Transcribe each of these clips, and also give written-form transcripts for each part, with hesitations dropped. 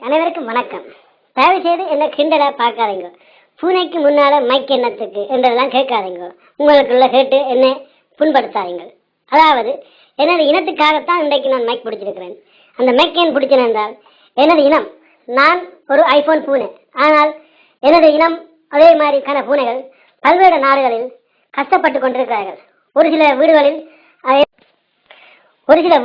அனைவருக்கும் வணக்கம். தயவு செய்து என்ன கிண்டலா பார்க்காதீங்க. பூனைக்கு முன்னால மைக் என்னத்துக்கு என்றதெல்லாம் கேட்காதீங்க. உங்களுக்குள்ள கேட்டு என்ன புண்படுத்தாதீங்க. அதாவது எனது இனத்துக்காகத்தான் இன்றைக்கு நான் மைக் பிடிச்சிருக்கிறேன். அந்த மைக் ஏன் பிடிச்சேன் என்றால் எனது இனம், நான் ஒரு ஐபோன் பூனை. ஆனால் எனது இனம் அதே மாதிரிக்கான பூனைகள் பல்வேறு நாடுகளில் கஷ்டப்பட்டு கொண்டிருக்கிறார்கள். ஒரு சில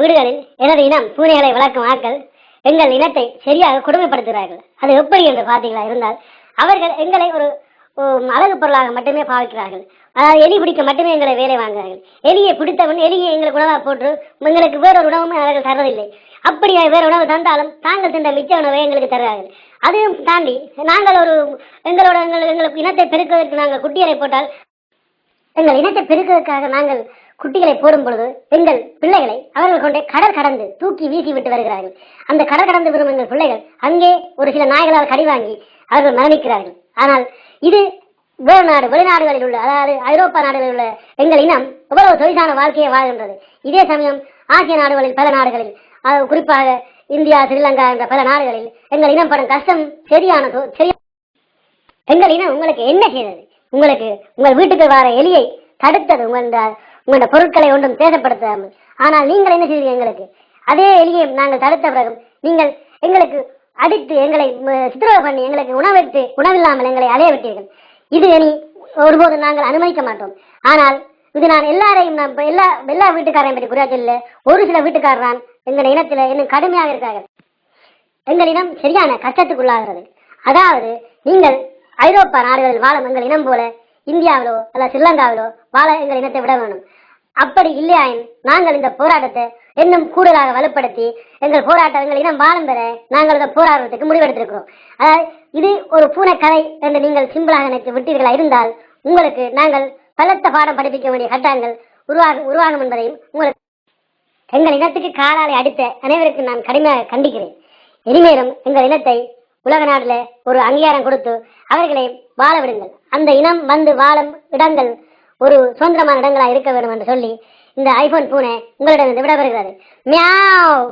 வீடுகளில் எனது இனம் பூனைகளை வளர்க்கும் ஆட்கள் எங்கள் இனத்தை சரியாக கொடுமைப்படுத்துகிறார்கள். அது எப்படி என்று பார்த்தீங்களா இருந்தால் அவர்கள் எங்களை ஒரு அழகு பொருளாக மட்டுமே பாவிக்கிறார்கள். அதாவது எலி பிடிக்க மட்டுமே எங்களை வேலை வாங்குகிறார்கள். எலியை பிடித்தவன் எலியை எங்களுக்கு உணவாக போட்டு எங்களுக்கு வேறொரு உணவும் அவர்கள் தரதில்லை. அப்படியே வேறு உணவு தந்தாலும் தாங்கள் தின்ற மிச்ச உணவை எங்களுக்கு தருவார்கள். அதையும் தாண்டி நாங்கள் எங்களுக்கு இனத்தை பெருக்குவதற்கு நாங்கள் குட்டிகளை போட்டால் எங்கள் இனத்தை பெருக்குவதற்காக நாங்கள் குட்டிகளை போடும் பொழுது எங்கள் பிள்ளைகளை அவர்கள் கொண்டே கடல் கடந்து தூக்கி வீசி விட்டு வருகிறார்கள். அந்த கடல் கடந்து வரும் எங்கள் பிள்ளைகள் அங்கே ஒரு சில நாய்களால் கடி வாங்கி அவர்கள் மரணிக்கிறார்கள். ஆனால் இது வெளிநாடுகளில் உள்ள, அதாவது ஐரோப்பா நாடுகளில் உள்ள எங்கள் இனம் எவ்வளவு சொகுசான வாழ்க்கையை வாழ்கின்றது. இதே சமயம் ஆசிய நாடுகளில் பல நாடுகளில், குறிப்பாக இந்தியா, ஸ்ரீலங்கா என்ற பல நாடுகளில் எங்கள் இனம் படும் கஷ்டம் சரியான. எங்கள் இனம் உங்களுக்கு என்ன செய்தது? உங்களுக்கு உங்கள் வீட்டுக்கு வர எலியை தடுத்தது. உங்களோட பொருட்களை ஒன்றும் சேதப்படுத்தாமல். ஆனால் நீங்கள் என்ன செய்வீங்க? எங்களுக்கு அதே எலியை நாங்கள் தடுத்த பிறகு நீங்கள் எங்களுக்கு அடித்து எங்களை சித்திரவதை பண்ணி எங்களுக்கு உணவில்லாமல் எங்களை அலைய விட்டீர்கள். இது இனி ஒருபோதும் நாங்கள் அனுமதிக்க மாட்டோம். ஆனால் இது நான் எல்லாரையும் எல்லா வீட்டுக்காரையும் பற்றி குறையா சொல்ல, ஒரு சில வீட்டுக்காரர் தான் எங்கள் இனத்தில் இன்னும் கடுமையாக இருக்கார்கள். எங்கள் இனம் சரியான கஷ்டத்துக்குள்ளாகிறது. அதாவது நீங்கள் ஐரோப்பா நாடுகளில் வாழும் எங்கள் இனம் போல இந்தியாவிலோ அல்ல ஸ்ரீலங்காவிலோ வாழ எங்கள் இனத்தை விட வேணும். அப்படி இல்லையாயின் நாங்கள் இந்த போராட்டத்தை இன்னும் கூடுதலாக வலுப்படுத்தி எங்கள் இனம் வாழும் பெற நாங்கள் இந்த போராட்டத்துக்கு முடிவெடுத்திருக்கிறோம். அதாவது இது ஒரு பூனை கதை என்று நீங்கள் சிம்பிளாக நினைத்து விட்டீர்களா இருந்தால் உங்களுக்கு நாங்கள் பலத்த பாடம் படிப்பிக்க வேண்டிய கட்டாயங்கள் உருவாகும் என்பதையும் உங்களுக்கு எங்கள் இனத்துக்கு காலாலை அடித்த அனைவருக்கும் நான் கடுமையாக கண்டிக்கிறேன். இனிமேலும் எங்கள் இனத்தை உலக நாட்டில் ஒரு அங்கீகாரம் கொடுத்து அவர்களை வாழ விடுங்கள். அந்த இனம் வந்து வாழும் இடங்கள் ஒரு சுதந்திரமான இடங்களாக இருக்க வேண்டும் என்று சொல்லி இந்த ஐபோன் பூனை உங்களிடம் விடைபெறுகிறது. மியாவ்.